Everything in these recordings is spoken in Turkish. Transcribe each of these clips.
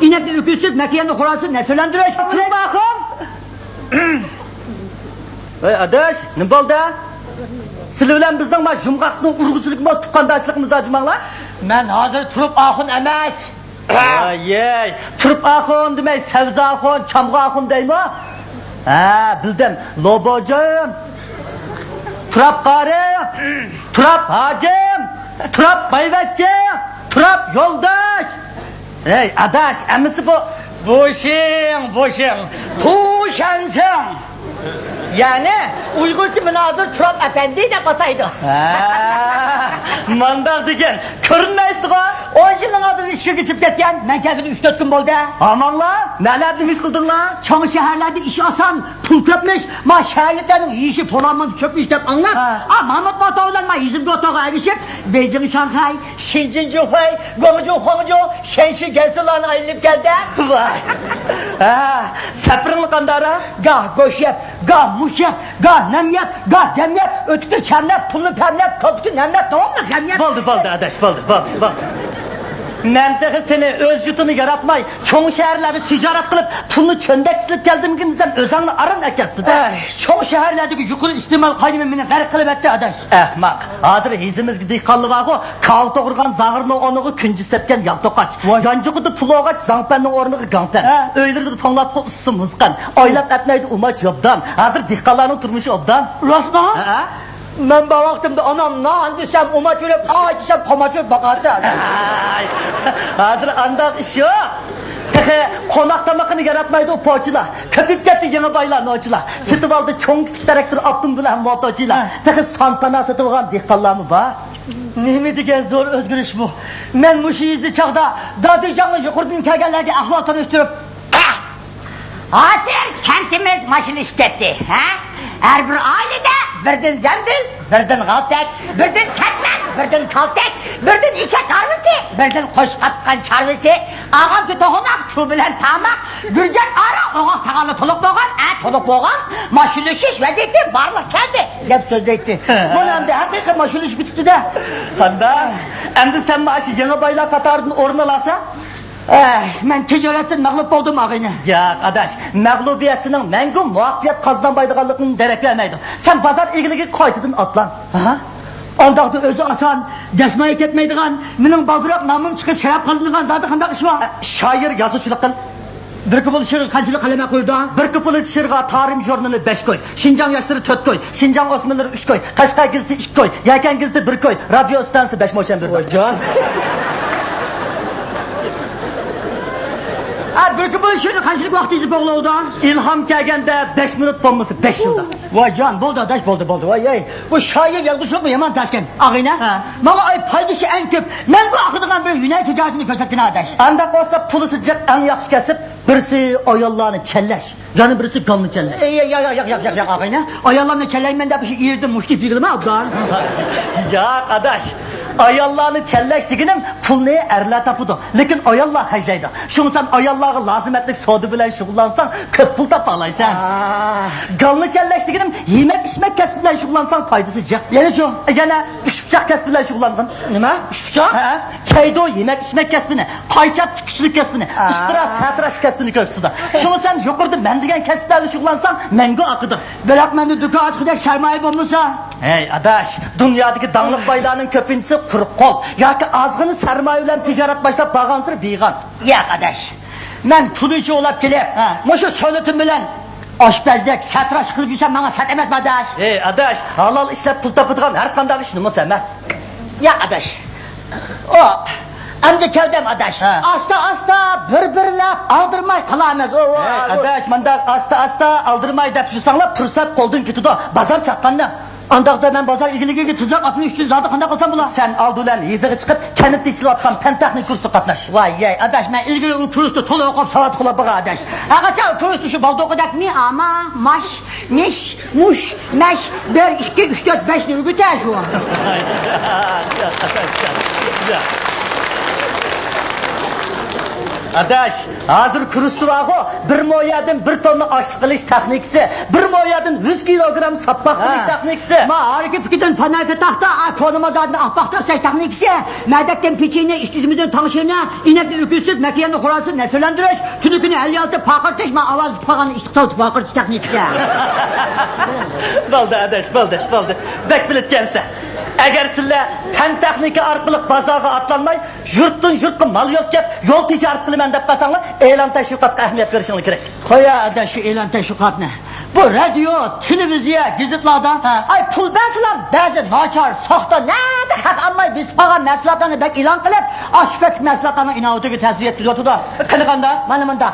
İnekli üküsüp mekiyenin kurası ne söylendiriyor? Dur bakın. Hey adaş, ne oldu? Sizler bilen bizden ma jumgaqsını urg'uchiligimiz, tuqqandoshligimiz ajmanglar. Men hozir turib oxun emas. Ay, turib oxun demay, savzaxun, chamg'axun deymi? Ha, bildim. Lobojon. Turab qari, turab hojim, turab bayvatchi, turab yo'ldosh. Hey adash, amisi bu Boşing. Tuşansın. Yani Uygurca münazır Turab Efendi de basaydı. mandaq degan, ko'rinmaysiz-ku. 10 yılın adını işe geçip ketken, ben kefini 3-4 gün oldu. Amanlar, nelerdi iş qildinglar? Çoğu şehirlerde iş asan, pul köpmüş, ma şehirliklerin yiyişi polanmanı çöpmüş dep anlar. Mahmut Batoğlu'ndan ma yüzüm gotoğa erişip, Beijing, Şanghay, Şinjin, Zhuhai, Guangzhou, Shenxi gelsilerini ayılıp geldi. Vay. Sapiring qandara? Gah goş yap, gah muş yap, gah nem yap, gah dem yap, ötükü çemlep, pulunu pemlep, koltukü nemlep, tamam mı pemlep? Bo'ldi, adash, bo'ldi. Men de seni öz yutunu yaratmay, çoğu şehirlerde ticaret kılıp, pulunu çöndek silip geldim sen özanını arın eketsin. Çoğu şehirlerdeki yukarı istimal kaynımını garip kılıp etti adaş. Ahmak, adır izimiz gidi kallığa o, kav doğurgan zağırını onu küncü sepken yal tokaç. Yancı kudu pulu oğaç, zangpennin ornuğu gangpen. Öylerdi tonlat ko ısımızgan, oylat etmeydi umaç yobdan. Adır dikkalarının turmuşu obdan. Rasma? Ben bu vaktimde anam naan desem, umaç ölüp, ağaç desem, komaç ölüp bakarsın. Hazır andak iş yok. Konaklamakını yaratmaydı o poğaçılar. Köpüp gitti yeni baylar noçular. Sıtıp aldı çoğun küçük direktör Abdum bilen motocular. Santana sıtıp alan dikkallar mı var? Neymi degen zor özgürüş bu. Men bu şiizli çağda dadıcanlı yukarıdın kegellerdi ahlatını üstürüp. Hazır kentimiz maşın işletti. Her bir ailede birdin zembil, birdin galtek, birdin ketmen, birdin kaltek, birdin işe tarvisi, birdin koş katkan çarvisi, ağam tutuğunak, şu bilen tamak, gürcek ara, oğak tağalı tuluk boğan, tuluk boğan, maşın işiş vaziyeti barlık geldi. Lep söz etti. Bunu hem de hakikaten maşın iş bitti de. Kanda, hem de sen maaşı yeni baylar Katar'ın orun alasa? Men ticaretten mağlup oldum ağayla. Ya adaş, mağlubiyetinin mengum muhakkiyet kazanmaydıqanlığını dereklemeydim. Sen pazar ilgili koydun atlan. Ondaqda özü asan, desmayı ketmeydiğen, benim baldırak namım çıkıp şerap kaldırgan zaten kandak iş var. Şair yazıcılık kıl. Bir kıpıl şırı kancılık kaleme koydu. Bir kıpıl şırga tarım jurnalı 5 koy. Şincan yaşları 4 koy. Şincan osmanlıları 3 koy. Kaşkay gizli 2 koy. Yelken gizli 1 koy. Radyo stansı 5 moşen 1 koy. Hocam. Bir kıpıl şırı kancılık vakti izi boğulu oldu. İlham kelgende 5 minut bombası 5 yılda. Vay can, boldu adaş, boldu. Vay. Bu şair yazgıçlık mı yaman taşken? Ağayla. Bana ay paydası en köp. Men bu akıdıgan bir yünel ticaretini kösetkin adaş. Andak olsa pulu sıcak en yakış kesip, birisi ayallarını çelleş. Yani birisi kanlı çelleş. Yak ağayla. Ayallarını çelleyim ben de bir şey iyirdim muşki fikrimi abdan. Ya adaş. Ayallarını çelleş diginim pul neye erler tapıdı. Lekin ayallar hacaydı. Şunu sen ayalları lazım etlik sodu bilen şuğullansan köp pul tapalaysan. Kanlı çelleş diginim yemek içmek kesip bilen şuğullansan faydası cak. Yani şu. Yana üç bıçak kesip bilen şuğullandın. Nime? Üç bıçak? Çaydo yemek içmek kesbini. Payçat tüküşlük kesbini. Istıra satıraş kesbini köksüdü. Şunu sen yukarıda mendigen kesiplerle şuğullansan mengo akıdı. Bırak mende dükü açıkıdak sermaye bulmuşsa. Hey adaş, dünyadaki dağlık baylarının köpüncüsü kırık kol. Yaki azgını sermaye ile ticaret başlap bağansır biğan. Ya adaş, ben kuducu olup gelip, muşu söyletim bilen, aşbezlik, satıraş kılıp yüzsem bana sat emez mi adaş? Hey adaş, halal işlep pul tapıdığın her kandak iş numus emez. Ya adaş, o, emdi kevdem adaş, asta bir-birlep aldırmay kılamaz. Hey adaş, mandak asta aldırmay dep şu sanla fırsat koldun gittido, bazar çakkanda. Andaqda ben bazar ilgili tuzak atını üstün zaten kandak olsam bula. Sen aldı ulan yüzüğü çıkıp kenip içili atkan pentahni kursu katlaş. Vay adaş ben ilgili kursu tolu okup savat kula bağa adaş. Ağaça kursu şu balda okudak mi ama maş, niş, muş, meş, 1, 2, 3, 4, 5 ne ürgüter şu an. Adaş, hazır kurustuvağı bir moyadan bir tonna açlık kılış teknikisi, bir moyadan 100 kilogram sapmak kılış teknikisi. Ma harika fikirden panelde tahta, konumazdan ahbakta say teknikisi, merdekten piçini, işçimizin tanışığına, inekli öküzsüz, mekiyanı kurasız, nesilendiriş, tünükünü 56 pakırtış, ma avaz tupaganı iştikta pakırtış teknikisi. Baldı adaş, baldı. Bek bilitkense. Eğer sizler fen tekniki arkalık bazağa atlanmay, yurtqa mal yok gep, yol ticaret kılım endep kasanlar, elan teşvikatga ehmiyet verişiniz gerek. Koya ada şu elan teşvikat ne? Bu radyo, televizyon, gazetlarda, ay pul bensilam, bazı naçar, soxta, nerede hak almay, biz pağa meslatlarını bek ilan kılıp, aşfek meslatlarını inavutugu təsvir ettiriyordu da. Kınıqanda? Manımında.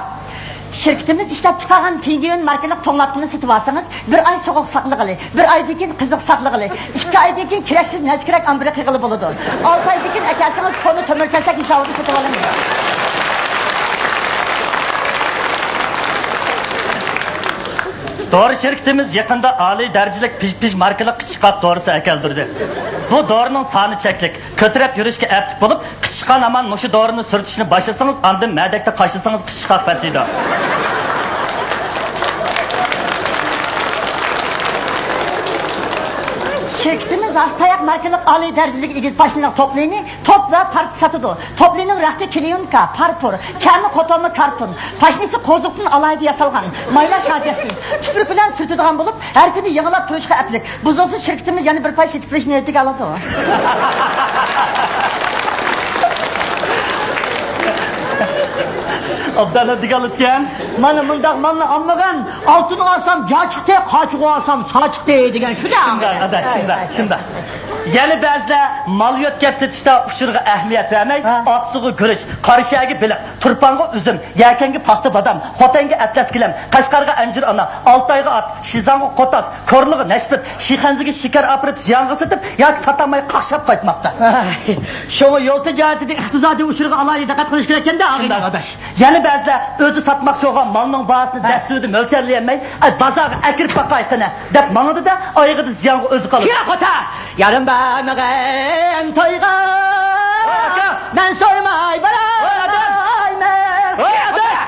Şirketimiz işlep çıkaran pingvin markalık tonlatkını satıp alsanız, bir ay soğuk saklıqılı, bir aydakin kızık saklıqılı, 2 aydakin kireksiz nezkirek ambire kıqılı buludu. 6 aydakin ekersiniz konu tömürtesek inşallah satıp alınız. Doğru şirketimiz yakında âli derecelik piş markalı kışkap doğrusu ekeldirdi. Bu doğrunun sani çeklik. Kötürep yürüyüşke ertip bulup, kışkan aman muşu doğrunu sürtüşünü başlasanız, andın mədekte kaşısanız kışkap versiydi. Şirketimiz hastayak markalık âli derecelik ilgili başlık toplayını, top ve part satıdı. Toplayının rahtı kiliyonka, parpur, çami kotomu kartun, paşnisi kozluktun alaydı yasalgan, mayla şarjası, tüpürkülen sürtüdüğün bulup, her günü yığılap duruşka eplik. Buzolsuz şirketimiz yani bir pay setiprişini ettik aladı o. Abdallah digalıtken. Mana mındaq manla ammagan, altın alsam ca çıktı, kaçığı alsam sağ çıktı degen şu da. Şunda. Yani bazılar mal yotkep setişte uçurga ehmiyet vermek, aksuğu gülüş, karışığı bilip, turpanğı üzüm, yerkengi pastı badam, hotengi etles kilem, kaşkarga encir ana, altayga at, şizanğı kotas, korluğu neşbet, şihenziga şeker apırıp ziyanğı satıp, yak satamay kaşap kaytmakta. Şoğu yol ticaretinde iqtisadi uçurga alayı dikkat kılış gereken de ağır. Yani bazılar özü satmak çoğun malının bağısını destürüdü mölçerleyemey, bazağı ekirip bakaysana, dep manıdı da ayıgıdı ziyanğı özü kalır. Kira kota! Yarın ben toyga, ben sormay baray men. Oy adaş!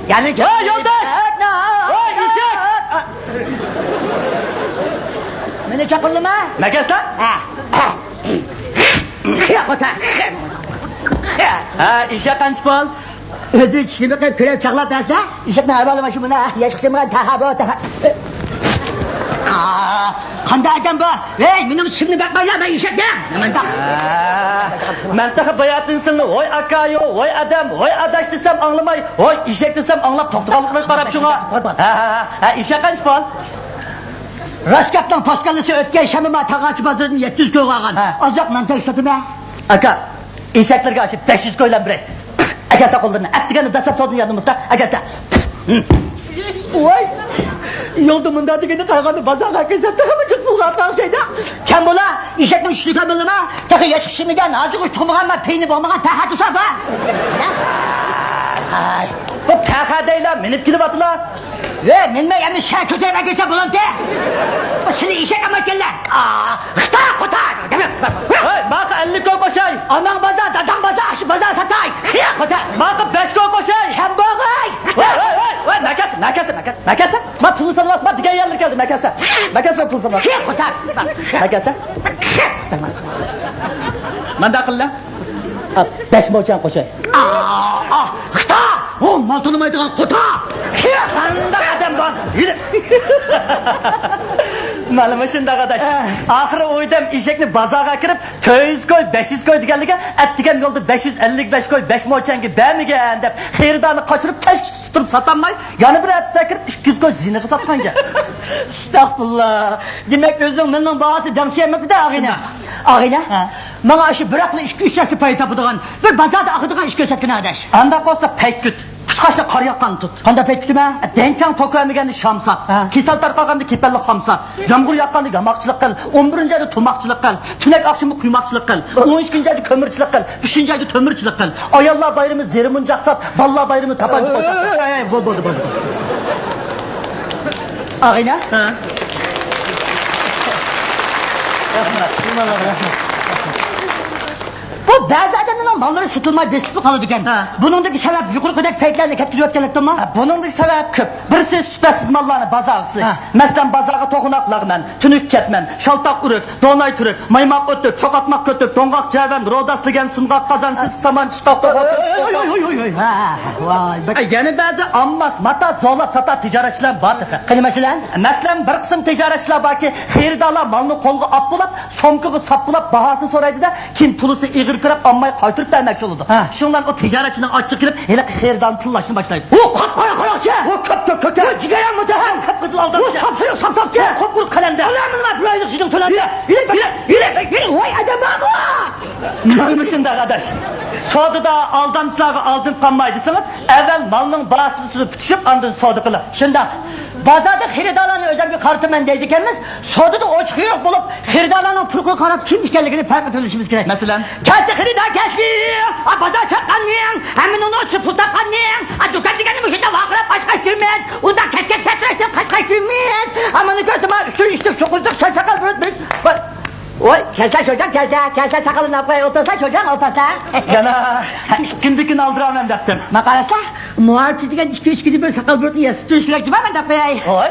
Yani Oy yoldaş! Oy işek! Beni çakırlı mı? Ne kes lan? Kira kota! İşek kaç bol? Özür içimi kayıp kürev çaklat derse, işek ne havalı başımına, yaşıksımına tahabı taha... Kanda adam bu. Hey, benim şimdi bakmayla ben işek dem. Hemen Mentakı bayatınsın, oy akayo, oy adam, oy adaş desem anlamay, oy işek desem anlap toktukalıkmış karab şuna. İşek kaç bol? Raskatlan paskalısı ötken şamıma tağaç bazırın 700 köy ağan. Azak lan tek satı be. Aka, işeklerge açıp 500 köylen bre. Akasa kollarına, ettigeni dasap sodun yanımızda, akasa. Oy! Yoldumunda digini kayganı bazağa kesetti ama çıkmış atlan şeyde. Kim bula? İşekli üçlü kabılımı, takı yaşıksımıdan azıcık uç tumuğanma peynip olmağa taha tusa ba. Bu taha değil lan, minip gidip atıla. Ve minme yemiş şey kötü eve gelse bulundu. Şimdi işek ama geller. Hıta kuta. Maka 50 koy koşay. Anan baza, dadan baza, aşı baza satay. Kuta. Maka 5 koy koşay. Kim boğay? Mekasa. Ma pulu sana bakma, diken yerler geldi mekasa. Mekasa pulu sana. Kuta. Mekasa. Manda akıllı. 5 moçan koşay. Hıta. O maltonu maydıgan kuta. Kanda adam var. Malımı şimdi arkadaş. Ahırı oydum işekli bazağa kirip 200 koy 500 koy digenlige ettigen yolda 555 koy 5 moçangi bemigen dep xeridanı kaçırıp teşk tutup satanmay yanı bir etse kirip 200 koy ziniği satkan ge. Estağfurullah. Demek özün benim bağısı damsiyemekti de ağine. Ağine? Bana aşı bıraklı 2-3 yaşlı payı tapıdığın bir bazarda akıdığın iş gözetkin adaş. Anda olsa pek güt. Kuşkaşla kar yakkan tut. Kanda pek kütüme? Dençan toku emigende şamsat. Kisaltar kalganda kepelli hamsat. Yağmur yakkanda yamakçılık kal. 11. ayda tumakçılık kal. Tünek akşamı kuymakçılık kal. 12. ayda kömürçülük kal. 3. ayda tömürçülük kal. Ayallah bayramı zerimun caksat. Ballah bayramı tapancı koysat. Bol. Ağine? Bu Bu bazı adamların malları satılmay besip kalır diken. Bunundaki sebep yukarı kadar peytlerini ketkizip ötkenlikten mi? Bunundaki sebep köp. Birisi süpersiz mallarını bazağa ısılış. Mesela bazağa toğunaklağmen, tünük ketmen, şaltak ürük, donay türük, maymak ötük, çokatmak kötük, dongak ceven, rodaslıgen, sungak kazansız, saman çıkak Vay. Yani bazı ammas, mata, zola, sata ticaretçiler var efendim. Kani mesela? Mesela bir kısım ticaretçiler var ki xeridala malını kolga appılap, somkığı sapılap, bahasını soraydı da kim pulusu iğir kırıp ammayı kaytırıp vermekçi olurdu. Şundan o ticaretçinin açık girip hele xeridanın tıllaşını başlaydı. O kapkara karakçı! O köp. O cigayan mı dehem? Köp kızıl aldı. O sapsıyor sapsapçı! O kopkurut kalemde. Allah'ım var burayı sizin tölemde! Yürü! Vay adamım o! Görmüşsün de arkadaş. Soğudu da aldamçıları aldın kanmaydısınız. Evvel malının bahasını tutuşup andın soğudukulu. Şundak, bazada xeridalanın özel bir kartı mendeydik emmiz, soğudu da o çıkıyor bulup xeridalanın turku karab kimmiş geldiğini fark etmemiz gerek. Mesela? Kesti xerida kesti, bazar çakkanmayan, hemen onu sıfırda kanmayan, dükkan digenin başında vakıra başka sürmeyen, ondan keskek setreşten kaçka sürmeyen, amanı gördüm ha, üstü üstü sokulduk, sakal bürütmek. Oy, kelsen hocam, kelsen sakalın yapmaya otursan hocam, otursan. Yana, ikindikini aldıramam dedim. Makalasa, muharçidigen içki bir sakal bürütün ya, sütü işlekçi var mı da koyayım? Oy,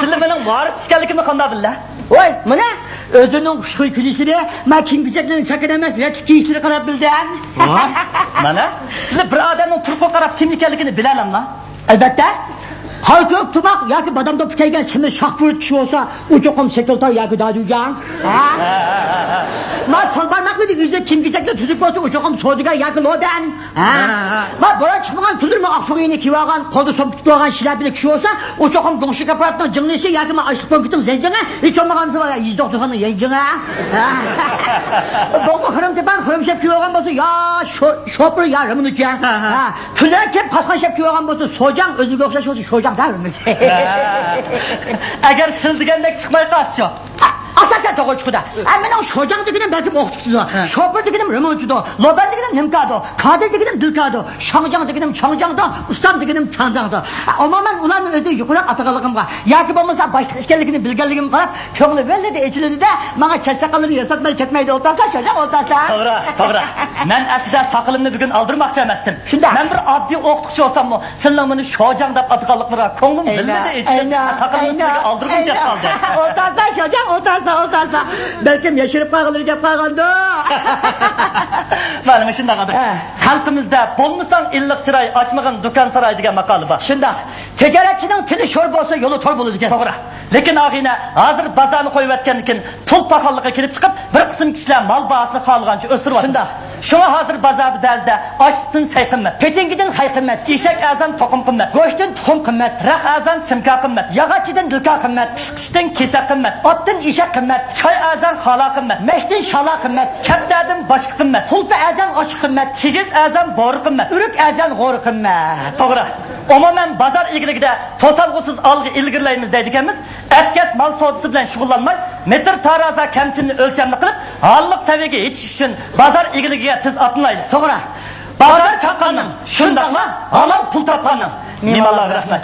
sizin benim varıp işgallikimi kanda billah. Oy, bu ne? Özünün şu külüsünü, ma kim biçeklerini çak edemez ve tüki işleri kadar bildim. Mana, sizin bir adamın turku karab kimlikellikini bilemem lan. Elbette. Halkı öptümek, ya ki badamda püteygen şimdi şak bürüt kişi olsa, uçakom sekreter ya ki daha duyacağım. Ma salbarmaklı bir yüzde kim biçekle tüzük olsa, uçakom soğuduga ya ki loden. Ma bora çıkmagan tüdür mü akfıgıyını kivagan, kolda soğuk tutmagan şiler bile kişi olsa, uçakom doğuşu kaparatına cımlıysa ya ki ma açlıktan kütüm zencene, hiç olmagan var ya, %90'ın yencene. Boku hırım tepen, hırım şep kivagan bozu, ya şopur ya rımın uçan. Tüler kep pasman şep kivagan bozu, soğucan, özü gökşaş olsa soğucan. Eğer sıldıgenlik çıkmaya kalsın. Asasya toğul çıkıda. Benim şocan dikinin belki oktutudu. Şopur dikinim rımıncıdı. Loben dikinim nimkadı. Kadir dikinim dülkadı. Şangcan dikinim çangcandı. Ustam dikinim çangcandı. Ama ben ulan ödü yukarı atakalığımga. Yakip olmasa başlık işkellikini bilgeligim karab. Köğlü belli de içilidi de bana çeşsakalını yasatmayı ketmeydi otarsa şocan otarsa. Doğru. Ben etide sakılımını bugün aldırmak çemestim. Ben bir addi oktukçu olsam mı? Senin beni şocan da atakallıklara konum belli de içilidi. Sakılımını aldırmayacak kaldı. Otarsa şocan otarsa. Belki yaşırıp kalırken kaldı. Benim için de kardeş. Kalbimizde bulmuşsan illik sıray açmağın dükkan saray diye makalı var. Şunda ticaretçinin tili şorba olsa yolu tor bulur diye. Doğru. Lekin ağine hazır bazarını koyup etkenlikin pul pahallığa kirip çıkıp bir kısım kişiler mal bağısını kalgançı östürüp atın. Şunda. Şuna hazır bazarı dezde açtın say kımmet. Petengidin hay kımmet. İşek azan tokum kımmet. Goştun tokum kımmet. Rak azan simka kımmet. Yagaçidin dülka kımmet. Pişkiştin kese kımmet. Ottun işek kımmet. Çay azan hala kımmet. Meştin şala kımmet. Keptadın başka kımmet. Pulpa azan oç kımmet. Kigiz azan boru kımmet. Ürük azan gor kımmet. Doğru. Umumen bazar ilgilikde tosalgısız algı ilgirleyimiz deydikemiz etket mal soğutusu bilen şugullanmay metre taraza kemçini ölçemli kılıp hallık seviyege yetiş için bazar ilgiligiye tiz atınlaydı. Doğru. Bazar çakkanın şundakla halal pul tapkanın. Mimallah rahmet.